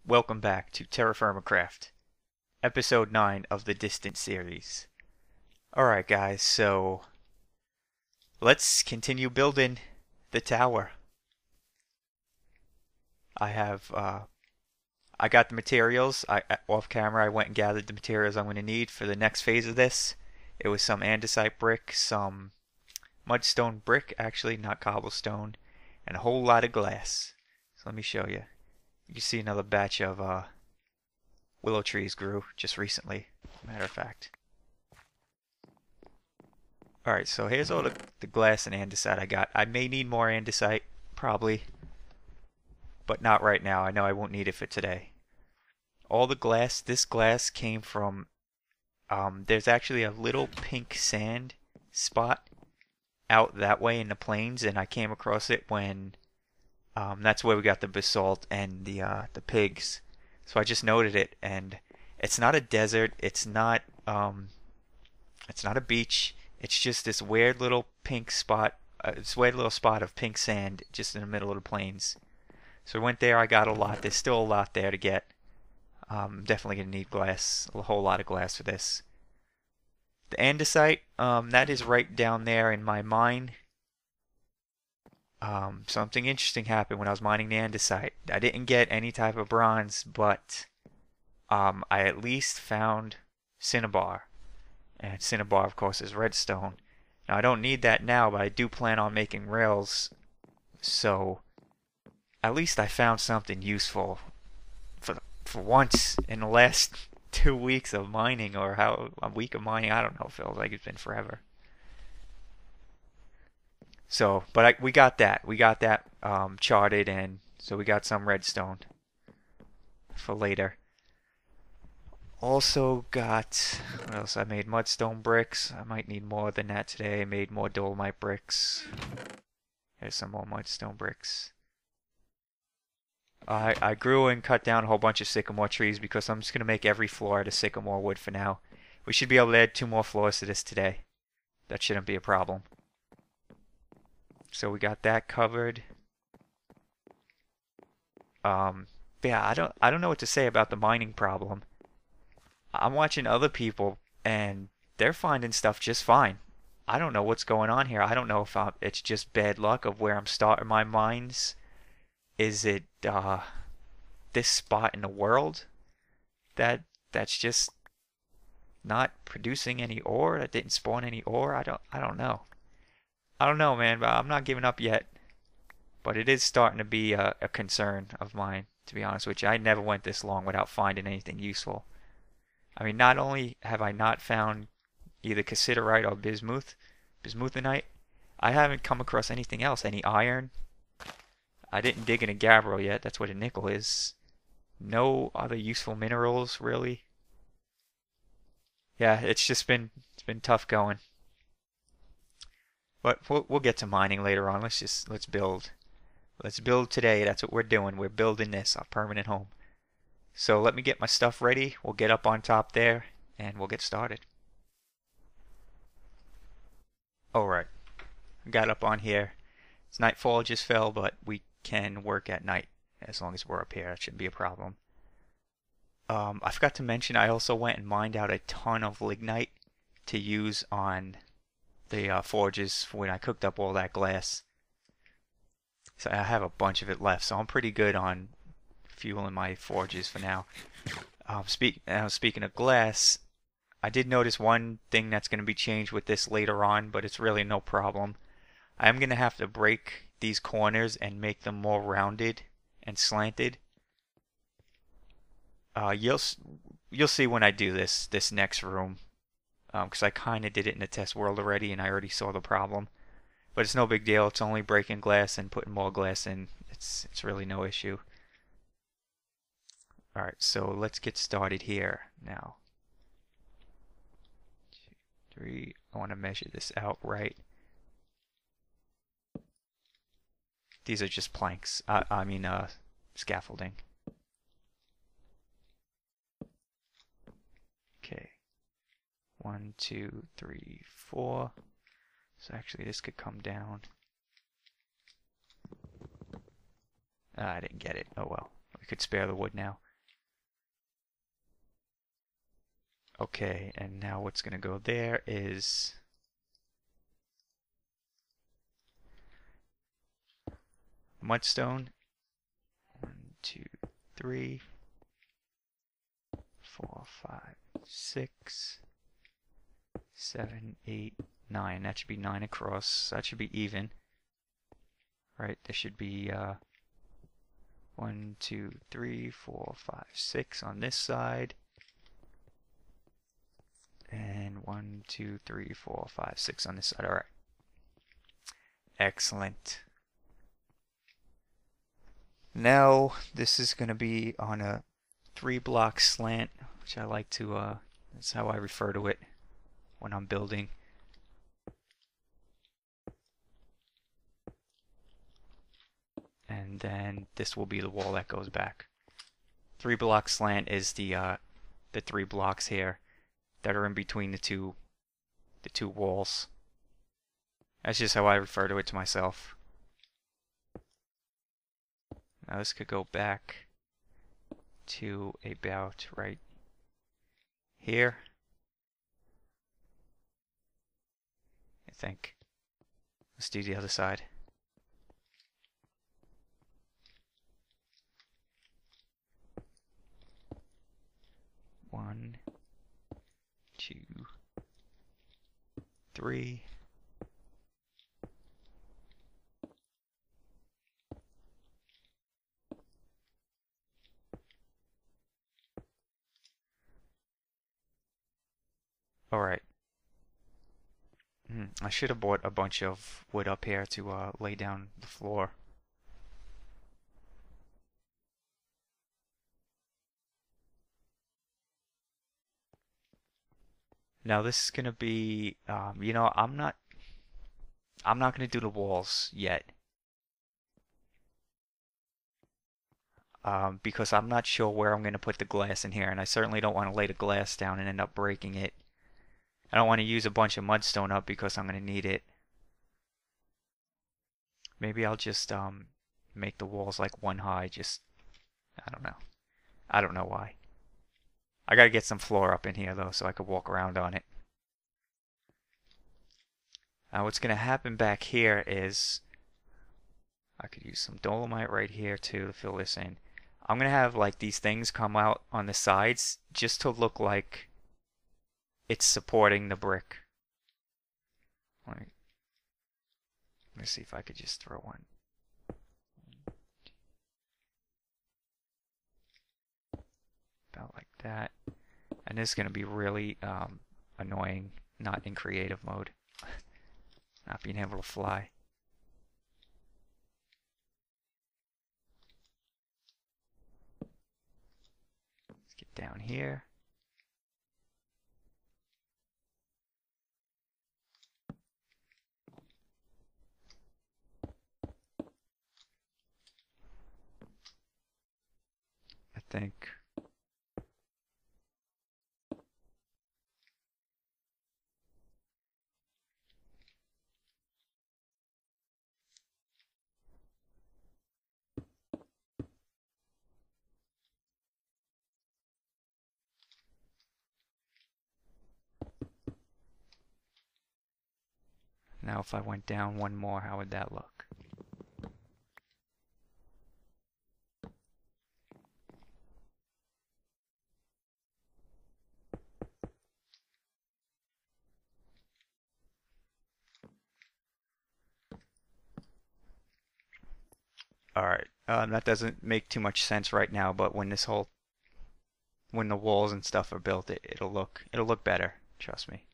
welcome back to Terrafirmacraft, episode 9 of the Distant series. Alright guys, so let's continue building the tower. I got the materials. Off camera I went and gathered the materials I'm going to need for the next phase of this. It was some andesite brick, some mudstone brick, actually not cobblestone, and a whole lot of glass. So let me show you. You can see another batch of willow trees grew just recently, matter of fact. Alright, so here's all the glass and andesite I got. I may need more andesite, probably, but not right now. I know I won't need it for today. All the glass, this glass came from, there's actually a little pink sand spot out that way in the plains, and I came across it when that's where we got the basalt and the pigs. So I just noted it, and it's not a desert. It's not a beach. It's just this weird little pink spot. This weird little spot of pink sand just in the middle of the plains. So I went there. I got a lot. There's still a lot there to get. Definitely gonna need glass. A whole lot of glass for this. The andesite, that is right down there in my mine. Something interesting happened when I was mining the andesite. I didn't get any type of bronze, but I at least found cinnabar. And cinnabar, of course, is redstone. Now, I don't need that now, but I do plan on making rails. So, at least I found something useful for once in the last 2 weeks of mining, or a week of mining. I don't know. It feels like it's been forever. So, but we got that. We got that charted, and so we got some redstone for later. Also got, what else? I made mudstone bricks. I might need more than that today. I made more dolomite bricks. Here's some more mudstone bricks. I grew and cut down a whole bunch of sycamore trees because I'm just going to make every floor out of sycamore wood for now. We should be able to add 2 more floors to this today. That shouldn't be a problem. So we got that covered. Yeah, I don't know what to say about the mining problem. I'm watching other people and they're finding stuff just fine. I don't know what's going on here. I don't know if it's just bad luck of where I'm starting my mines. Is it this spot in the world that's just not producing any ore? That didn't spawn any ore? I don't know. I don't know, man, but I'm not giving up yet. But it is starting to be a concern of mine, to be honest with you. I never went this long without finding anything useful. I mean, not only have I not found either cassiterite or bismuthinite, I haven't come across anything else. Any iron. I didn't dig in a gabbro yet. That's what a nickel is. No other useful minerals, really. Yeah, it's been tough going. But we'll get to mining later on. Let's build. Let's build today. That's what we're doing. We're building this, our permanent home. So let me get my stuff ready. We'll get up on top there and we'll get started. Alright. Got up on here. It's nightfall just fell, but we can work at night as long as we're up here. That shouldn't be a problem. I forgot to mention I also went and mined out a ton of lignite to use on the forges for when I cooked up all that glass. So I have a bunch of it left, so I'm pretty good on fueling my forges for now. Speaking of glass, I did notice one thing that's going to be changed with this later on, but it's really no problem. I am going to have to break these corners and make them more rounded and slanted. You'll see when I do this next room, because I kind of did it in the test world already, and I already saw the problem. But it's no big deal. It's only breaking glass and putting more glass in. It's really no issue. Alright, so let's get started here now. 2, 3. I want to measure this out right. These are just planks. I mean, scaffolding. Okay. 1, 2, 3, 4. So actually this could come down. I didn't get it. Oh well. We could spare the wood now. Okay, and now what's gonna go there is mudstone. 1, 2, 3, 4, 5, 6, 7, 8, 9. That should be 9 across. That should be even. Right, there should be 1, 2, 3, 4, 5, 6 on this side. And 1, 2, 3, 4, 5, 6 on this side. Alright. Excellent. Now this is going to be on a 3-block slant, which I like to, that's how I refer to it when I'm building. And then this will be the wall that goes back. 3-block slant is the 3 blocks here that are in between the two walls. That's just how I refer to it to myself. Now this could go back to about right here, I think. Let's do the other side. One, 2, 3. Alright. I should have bought a bunch of wood up here to lay down the floor. Now this is gonna be, you know, I'm not gonna do the walls yet. Because I'm not sure where I'm gonna put the glass in here, and I certainly don't want to lay the glass down and end up breaking it. I don't want to use a bunch of mudstone up because I'm gonna need it. Maybe I'll just make the walls like 1 high, just, I don't know. I don't know why. I gotta get some floor up in here though so I could walk around on it. Now what's gonna happen back here is I could use some dolomite right here too to fill this in. I'm gonna have like these things come out on the sides just to look like it's supporting the brick. Let me see if I could just throw one. About like that. And this is gonna be really annoying, not in creative mode. Not being able to fly. Let's get down here. I think now if I went down one more, how would that look? Alright, that doesn't make too much sense right now, but when when the walls and stuff are built, it'll look better. Trust me.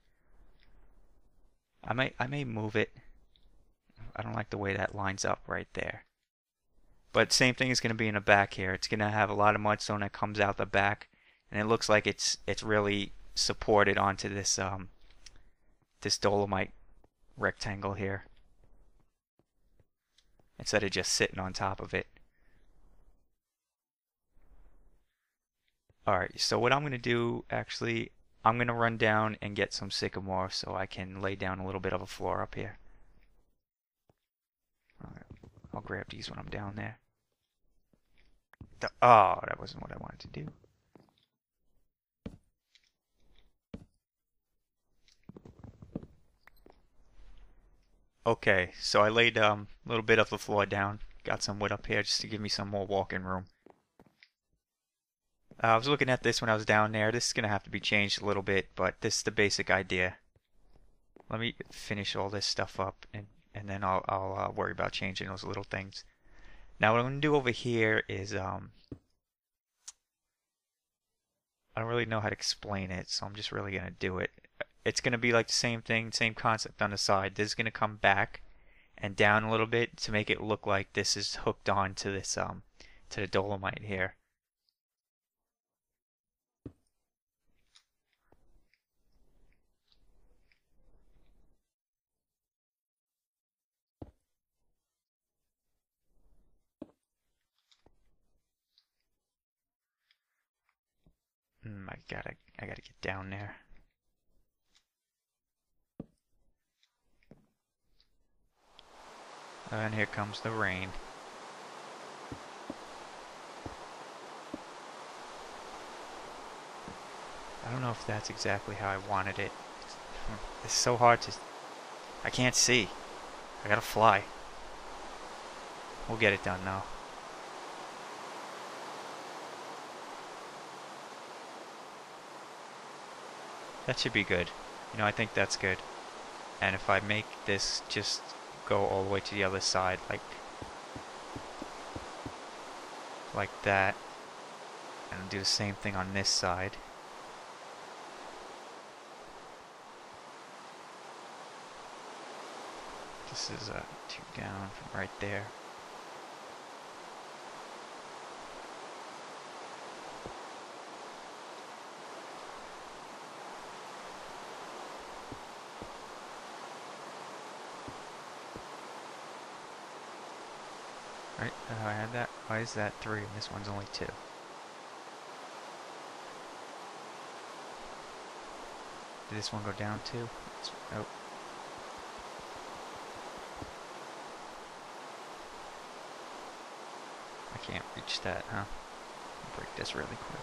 I may move it. I don't like the way that lines up right there. But same thing is going to be in the back here. It's going to have a lot of mudstone that comes out the back, and it looks like it's really supported onto this this dolomite rectangle here instead of just sitting on top of it. Alright, so what I'm going to do, actually, I'm going to run down and get some sycamore so I can lay down a little bit of a floor up here. Alright, I'll grab these when I'm down there. Oh, that wasn't what I wanted to do. Okay, so I laid a little bit of the floor down. Got some wood up here just to give me some more walking room. I was looking at this when I was down there. This is gonna have to be changed a little bit, but this is the basic idea. Let me finish all this stuff up, and then I'll worry about changing those little things. Now what I'm gonna do over here is I don't really know how to explain it, so I'm just really gonna do it. It's gonna be like the same thing, same concept on the side. This is gonna come back and down a little bit to make it look like this is hooked on to this to the dolomite here. I gotta get down there. And here comes the rain. I don't know if that's exactly how I wanted it. It's so hard to... I can't see. I gotta fly. We'll get it done though. That should be good. You know, I think that's good. And if I make this just go all the way to the other side, like that, and do the same thing on this side. This is 2 down from right there. Right, I had that. Why is that 3 and this one's only 2? Did this one go down too? Nope. I can't reach that, huh? I'll break this really quick.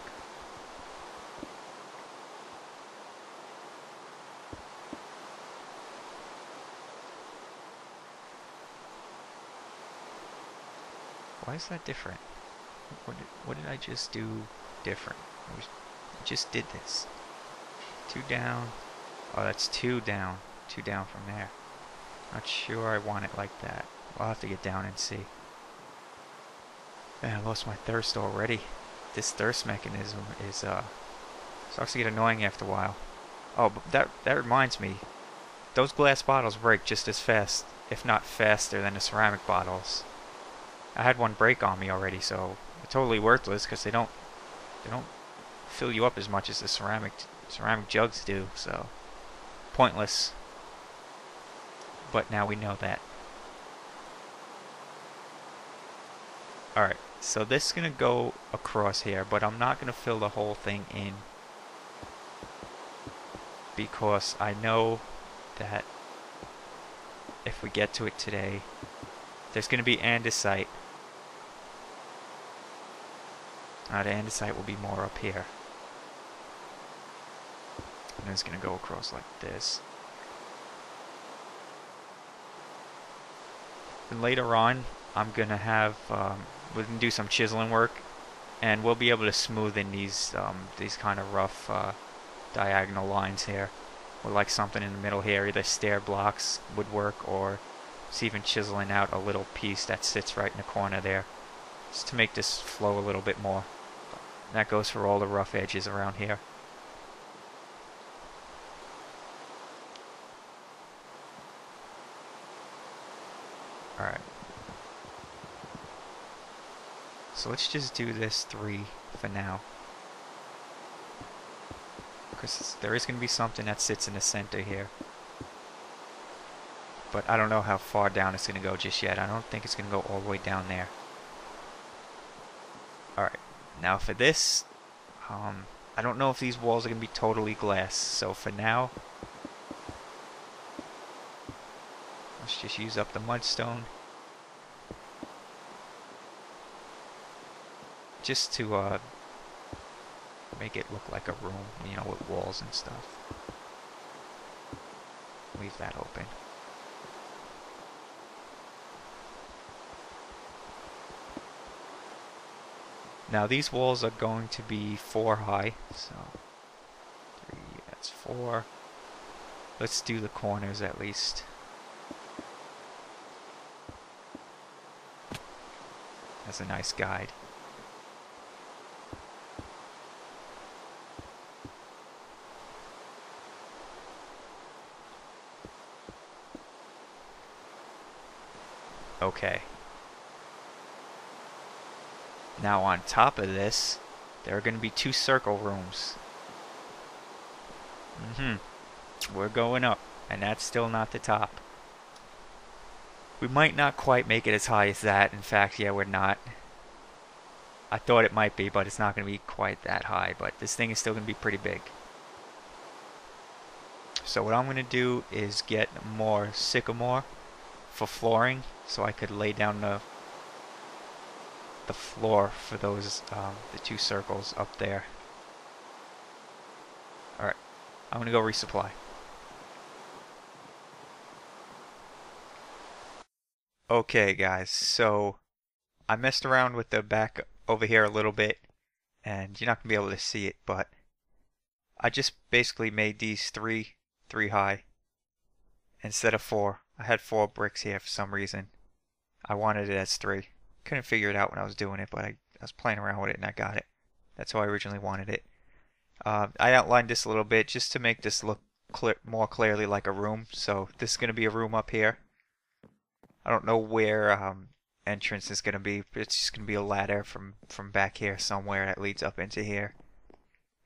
Why is that different? What did I just do different? I just did this. 2 down. Oh, that's 2 down. 2 down from there. Not sure I want it like that. I'll have to get down and see. Man, I lost my thirst already. This thirst mechanism is starts to get annoying after a while. Oh, but that reminds me. Those glass bottles break just as fast, if not faster, than the ceramic bottles. I had one break on me already, so it's totally worthless because they don't fill you up as much as the ceramic jugs do. So pointless. But now we know that. All right. So this is going to go across here, but I'm not going to fill the whole thing in because I know that if we get to it today, there's going to be andesite. The andesite will be more up here. And it's going to go across like this. And later on, I'm going to have... we can do some chiseling work, and we'll be able to smooth in these kind of rough diagonal lines here. With like something in the middle here, either stair blocks would work, or it's even chiseling out a little piece that sits right in the corner there, just to make this flow a little bit more. And that goes for all the rough edges around here. Alright. So let's just do this 3 for now. Because there is going to be something that sits in the center here. But I don't know how far down it's going to go just yet. I don't think it's going to go all the way down there. Alright. Now for this, I don't know if these walls are going to be totally glass. So for now, let's just use up the mudstone. Just to make it look like a room, you know, with walls and stuff. Leave that open. Now these walls are going to be 4 high, so 3, that's 4. Let's do the corners at least. That's a nice guide. Okay. Now on top of this, there are going to be 2 circle rooms. We're going up, and that's still not the top. We might not quite make it as high as that. In fact, yeah, we're not. I thought it might be, but it's not going to be quite that high. But this thing is still going to be pretty big. So what I'm going to do is get more sycamore for flooring, so I could lay down the floor for those the 2 circles up there. Alright, I'm going to go resupply. Okay guys, so I messed around with the back over here a little bit, and you're not going to be able to see it, but I just basically made these 3 high instead of 4. I had 4 bricks here for some reason. I wanted it as 3. Couldn't figure it out when I was doing it, but I was playing around with it and I got it. That's how I originally wanted it. I outlined this a little bit just to make this look more clearly like a room. So this is going to be a room up here. I don't know where entrance is going to be, but it's just going to be a ladder from back here somewhere that leads up into here.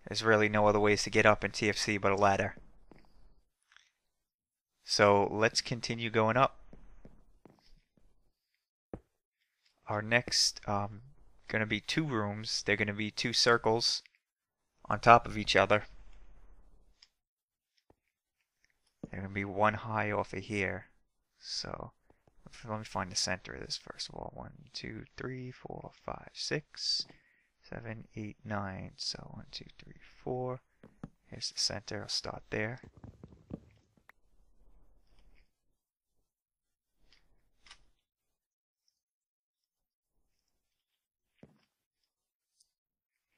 There's really no other ways to get up in TFC but a ladder. So let's continue going up. Our next going to be 2 rooms. They're going to be 2 circles on top of each other. They're going to be 1 high off of here. So let me find the center of this first of all. 1, 2, 3, 4, 5, 6, 7, 8, 9. So 1, 2, 3, 4. Here's the center. I'll start there.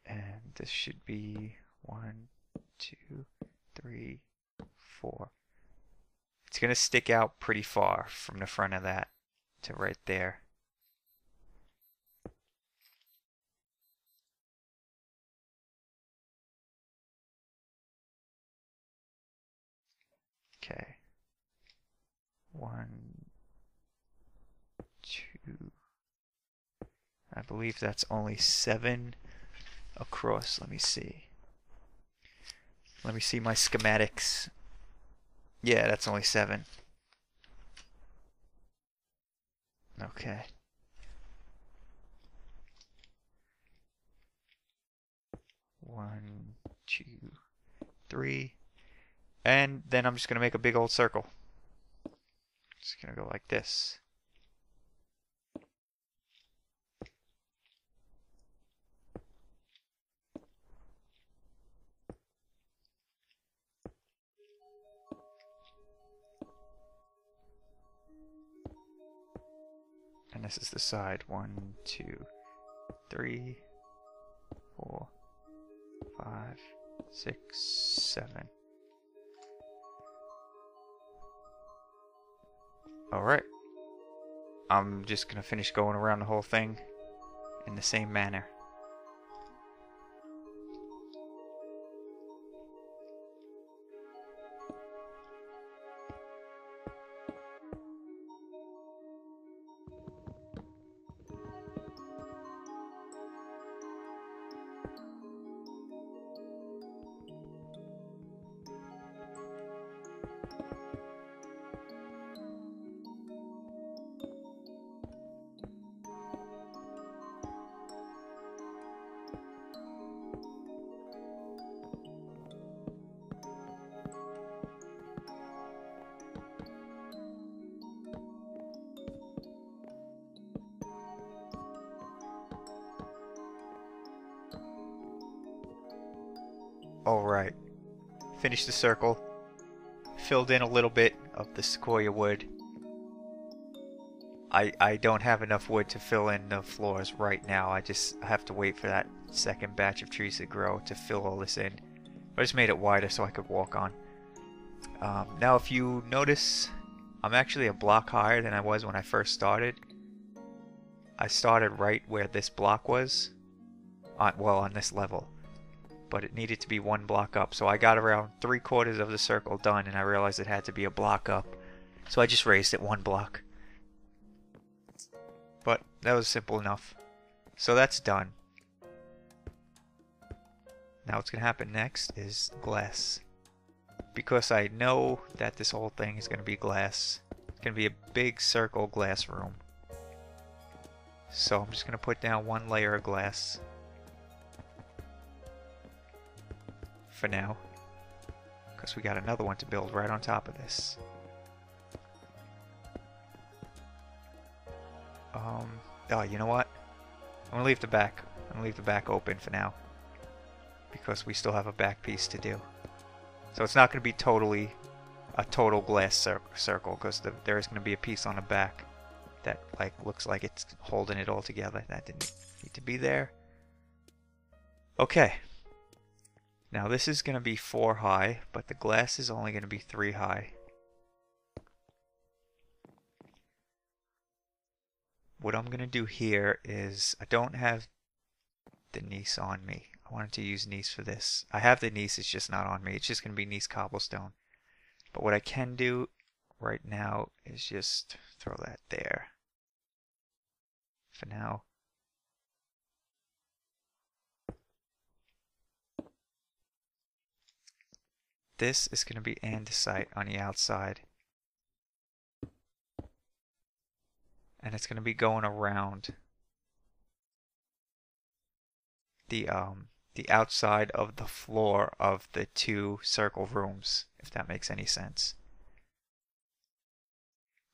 And this should be 1, 2, 3, 4. It's going to stick out pretty far from the front of that to right there. Okay. 1, 2. I believe that's only 7 across. Let me see. Let me see my schematics. Yeah, that's only 7. Okay. 1, 2, 3. And then I'm just going to make a big old circle. Just going to go like this. And this is the side. 1, 2, 3, 4, 5, 6, 7. Alright. I'm just going to finish going around the whole thing in the same manner. Alright, finished the circle, filled in a little bit of the sequoia wood, I don't have enough wood to fill in the floors right now. I just have to wait for that second batch of trees to grow to fill all this in. I just made it wider so I could walk on. Now if you notice, I'm actually a block higher than I was when I first started. I started right where this block was, on this level. But it needed to be one block up, so I got around 3/4 of the circle done and I realized it had to be a block up. So I just raised it one block. But that was simple enough. So that's done. Now what's going to happen next is glass. Because I know that this whole thing is going to be glass. It's going to be a big circle glass room. So I'm just going to put down one layer of glass. For now. Because we got another one to build right on top of this. Oh, you know what? I'm going to leave the back. I'm going to leave the back open for now. Because we still have a back piece to do. So it's not going to be totally a total glass circle, because there is going to be a piece on the back that looks like it's holding it all together. That didn't need to be there. Okay. Now this is going to be 4 high, but the glass is only going to be 3 high. What I'm going to do here is, I don't have the niece on me. I wanted to use niece for this. I have the niece, it's just not on me. It's just going to be niece cobblestone. But what I can do right now is just throw that there. For now. This is going to be andesite on the outside. And it's going to be going around the outside of the floor of the 2 circle rooms, if that makes any sense.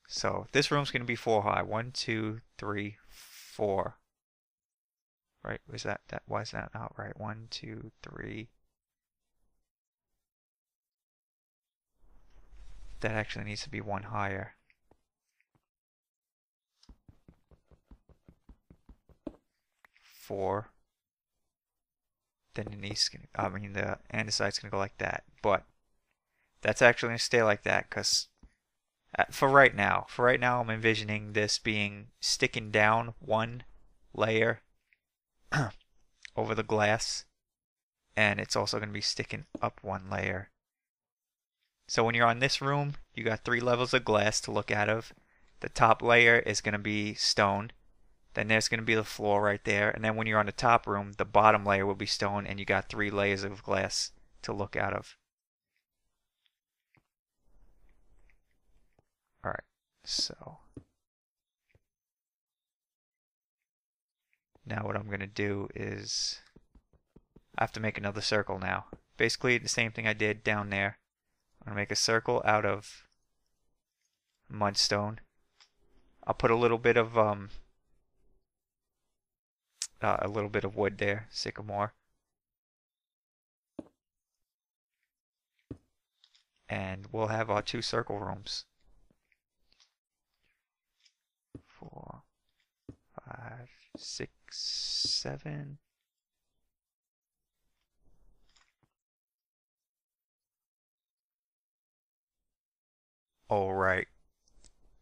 So this room's going to be 4 high. 1, 2, 3, 4. Right? Why is that not right? 1, 2, 3. That actually needs to be 1 higher. 4. Then the andesite's gonna go like that. But that's actually gonna stay like that, because for right now I'm envisioning this being sticking down 1 layer over the glass, and it's also gonna be sticking up 1 layer. So when you're on this room, you got 3 levels of glass to look out of. The top layer is gonna be stone. Then there's going to be the floor right there. And then when you're on the top room, the bottom layer will be stone, and you got 3 layers of glass to look out of. Alright, so now what I'm going to do is I have to make another circle now. Basically the same thing I did down there. I'm going to make a circle out of mudstone. I'll put a little bit of wood there, sycamore. And we'll have our 2 circle rooms. 4, 5, 6, 7. Alright.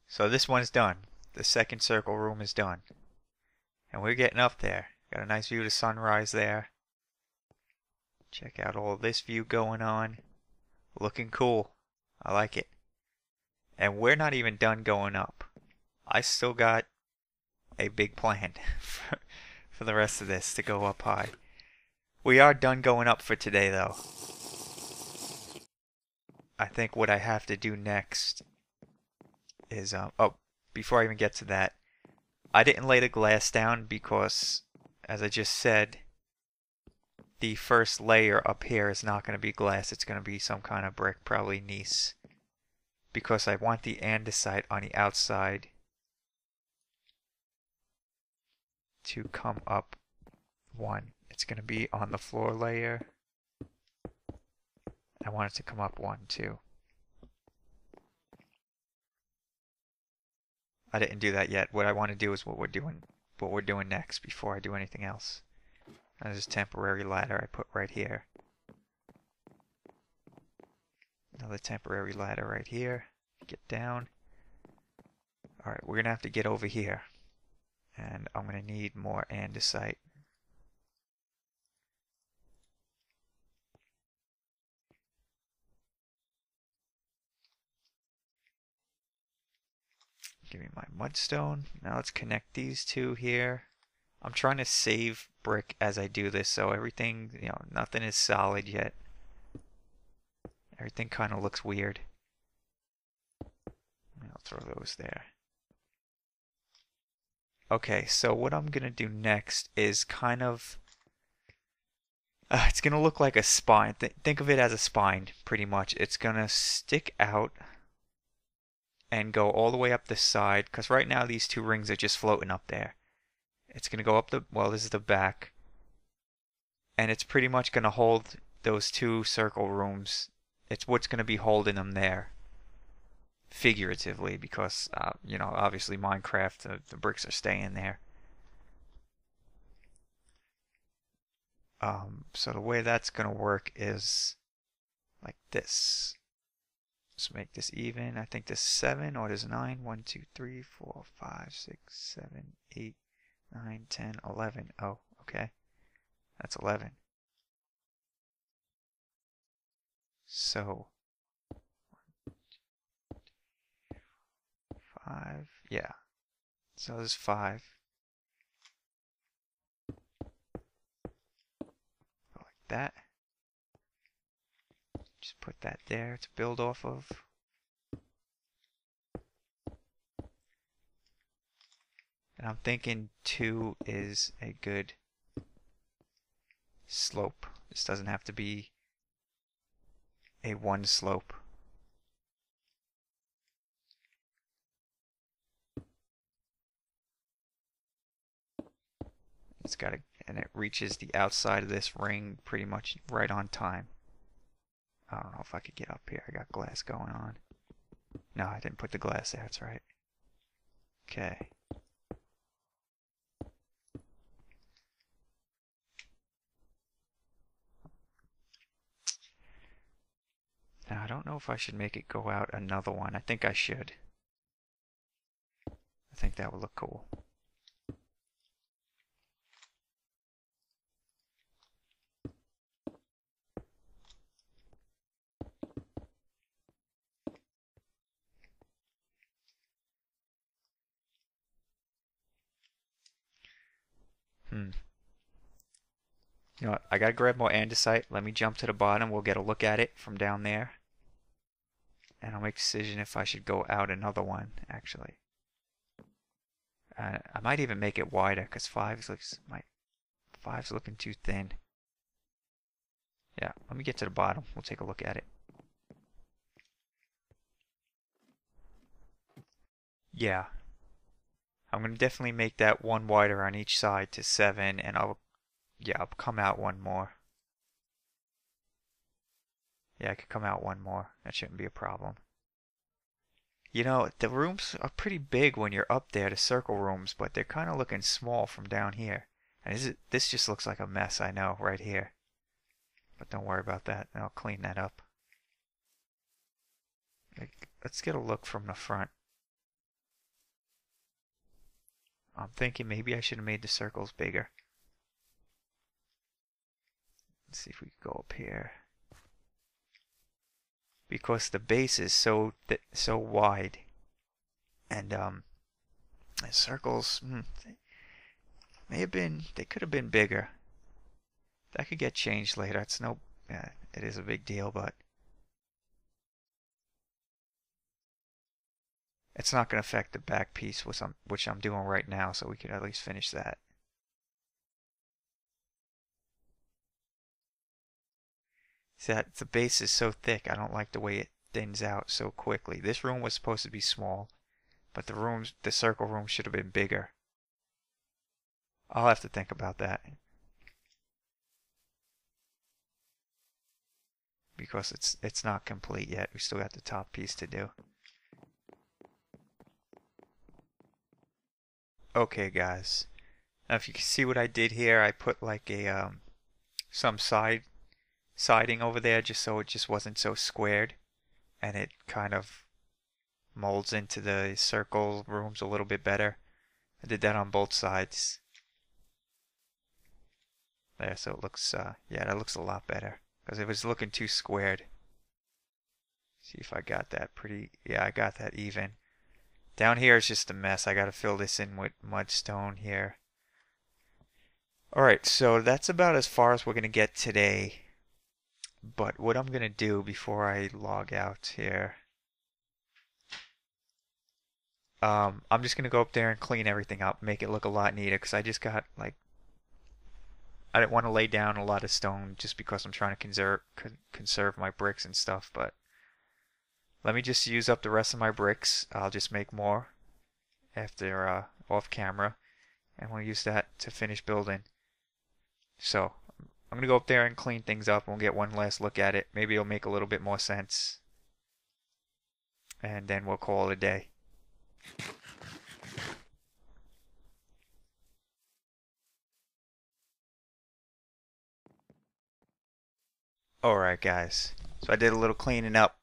So this one's done. The second circle room is done. And we're getting up there. Got a nice view of the sunrise there. Check out all this view going on. Looking cool. I like it. And we're not even done going up. I still got a big plan for the rest of this to go up high. We are done going up for today though. I think what I have to do next is, before I even get to that, I didn't lay the glass down because, as I just said, the first layer up here is not going to be glass. It's going to be some kind of brick, probably gneiss. Because I want the andesite on the outside to come up 1. It's going to be on the floor layer. I want it to come up 1 too. I didn't do that yet. What I want to do is what we're doing next before I do anything else. There's this temporary ladder I put right here. Another temporary ladder right here. Get down. Alright, we're gonna have to get over here. And I'm gonna need more andesite. Give me my mudstone. Now let's connect these two here. I'm trying to save brick as I do this, so everything, nothing is solid yet. Everything kind of looks weird. I'll throw those there. Okay, so what I'm gonna do next is kind of, it's gonna look like a spine. Think of it as a spine, pretty much. It's gonna stick out and go all the way up the side, because right now these two rings are just floating up there. It's gonna go up well, this is the back, and it's pretty much gonna hold those two circle rooms. It's what's gonna be holding them there. Figuratively, because obviously Minecraft, the bricks are staying there. So the way that's gonna work is like this. Let's make this even. I think this 7 or this 9. 1, 2, 3, 4, 5, 6, 7, 8, 9, 10, 11. Oh, okay. That's 11. So 5. Yeah. So there's 5. Go like that. Just put that there to build off of. And I'm thinking 2 is a good slope. This doesn't have to be a 1 slope. And it reaches the outside of this ring pretty much right on time. I don't know if I could get up here. I got glass going on. No, I didn't put the glass there. That's right. Okay. Now, I don't know if I should make it go out another one. I think I should. I think that would look cool. You know what? I gotta grab more andesite. Let me jump to the bottom. We'll get a look at it from down there. And I'll make a decision if I should go out another one, actually. I might even make it wider, because 5's looking too thin. Yeah, let me get to the bottom. We'll take a look at it. Yeah, I'm gonna definitely make that one wider on each side to 7, and I'll come out one more. Yeah, I could come out one more. That shouldn't be a problem. The rooms are pretty big when you're up there, the circle rooms, but they're kind of looking small from down here. And this just looks like a mess, I know, right here. But don't worry about that. I'll clean that up. Let's get a look from the front. I'm thinking maybe I should have made the circles bigger. Let's see if we can go up here. Because the base is so wide, and the circles they could have been bigger. That could get changed later. It is a big deal, but it's not going to affect the back piece, which I'm doing right now, so we could at least finish that. See that the base is so thick, I don't like the way it thins out so quickly. This room was supposed to be small, but the circle room should have been bigger. I'll have to think about that. Because it's not complete yet. We still got the top piece to do. Okay, guys. Now, if you can see what I did here, I put like a some siding over there just so it just wasn't so squared, and it kind of molds into the circle rooms a little bit better. I did that on both sides. There, so it looks, yeah, that looks a lot better. Because it was looking too squared. See if I got that pretty, yeah, I got that even. Down here is just a mess. I gotta fill this in with mudstone here. Alright, so that's about as far as we're gonna get today. But what I'm gonna do before I log out here, I'm just gonna go up there and clean everything up, make it look a lot neater, because I just got like I didn't want to lay down a lot of stone just because I'm trying to conserve my bricks and stuff, but let me just use up the rest of my bricks. I'll just make more after off camera, and we'll use that to finish building. So I'm gonna go up there and clean things up, and we'll get one last look at it. Maybe it'll make a little bit more sense, and then we'll call it a day. Alright guys, so I did a little cleaning up,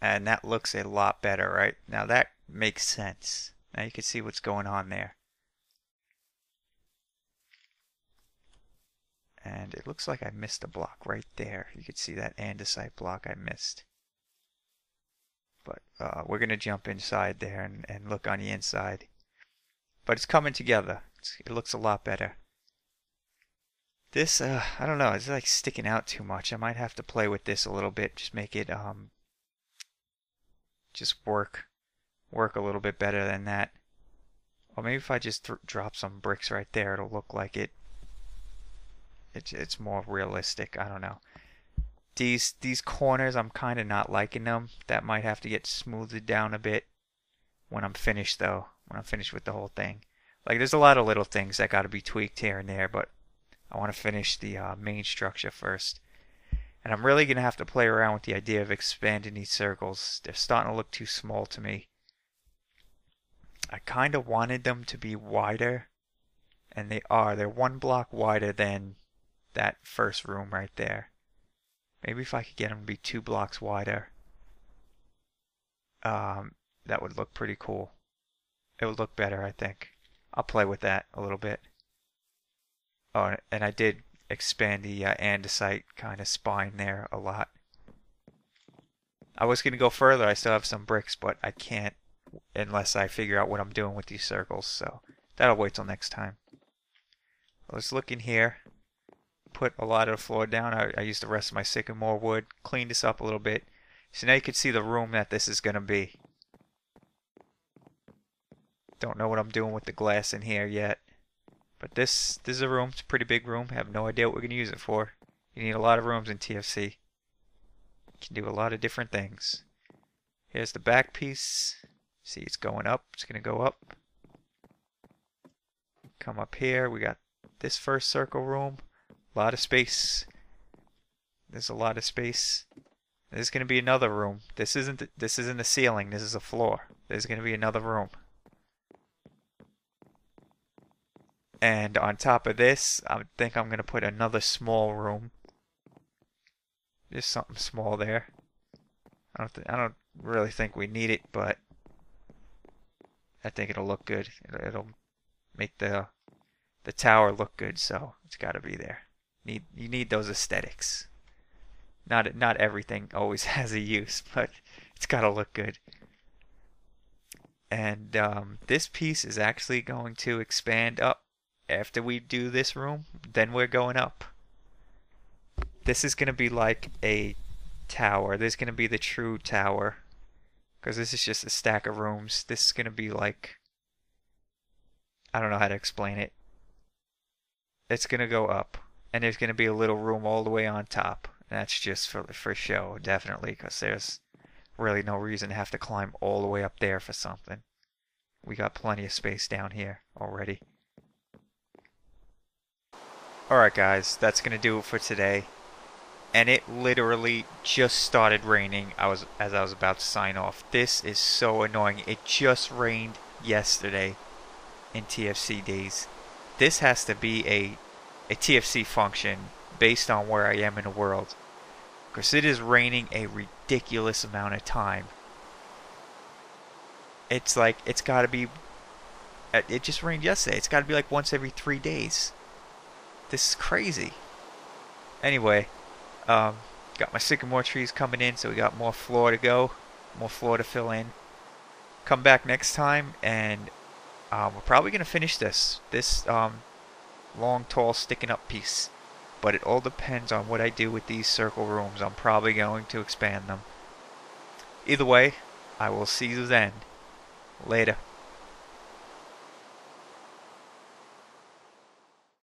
and that looks a lot better, right? Now that makes sense. Now you can see what's going on there. And it looks like I missed a block right there. You can see that andesite block I missed. But we're going to jump inside there and look on the inside. But it's coming together. It looks a lot better. This, I don't know, it's like sticking out too much. I might have to play with this a little bit. Just make it, just work a little bit better than that. Or maybe if I just drop some bricks right there, it'll look like it's more realistic. I don't know. These corners, I'm kind of not liking them. That might have to get smoothed down a bit when I'm finished, though. When I'm finished with the whole thing. Like, there's a lot of little things that got to be tweaked here and there, but I want to finish the main structure first. And I'm really going to have to play around with the idea of expanding these circles. They're starting to look too small to me. I kind of wanted them to be wider, and they are. They're one block wider than that first room right there. Maybe if I could get them to be 2 blocks wider, that would look pretty cool. It would look better, I think. I'll play with that a little bit. Oh, and I did expand the andesite kind of spine there a lot. I was going to go further. I still have some bricks, but I can't unless I figure out what I'm doing with these circles. So that'll wait till next time. Let's look in here. Put a lot of the floor down. I used the rest of my sycamore wood. Cleaned this up a little bit. So now you can see the room that this is going to be. Don't know what I'm doing with the glass in here yet. But this is a room. It's a pretty big room. I have no idea what we're going to use it for. You need a lot of rooms in TFC. You can do a lot of different things. Here's the back piece. See, it's going up. It's going to go up. Come up here. We got this first circle room. A lot of space. There's a lot of space. There's going to be another room. This isn't the ceiling. This is a floor. There's going to be another room. And on top of this, I think I'm going to put another small room. Just something small there. I don't really think we need it, but I think it'll look good. It'll make the tower look good, so it's got to be there. You need those aesthetics. Not everything always has a use, but it's got to look good. And this piece is actually going to expand up. After we do this room, then we're going up. This is going to be like a tower. This is going to be the true tower. Because this is just a stack of rooms. This is going to be like... I don't know how to explain it. It's going to go up. And there's going to be a little room all the way on top. And that's just for show, definitely. Because there's really no reason to have to climb all the way up there for something. We got plenty of space down here already. Alright guys, that's going to do it for today. And it literally just started raining as I was about to sign off. This is so annoying. It just rained yesterday. in TFC days. This has to be a TFC function based on where I am in the world. Because it is raining a ridiculous amount of time. It's like, it's gotta be, it just rained yesterday. It's gotta be like once every 3 days. This is crazy. Anyway, got my sycamore trees coming in, so we got more floor to go, more floor to fill in. Come back next time, and we're probably gonna finish this long, tall, sticking up piece. But it all depends on what I do with these circle rooms. I'm probably going to expand them. Either way, I will see you then. Later.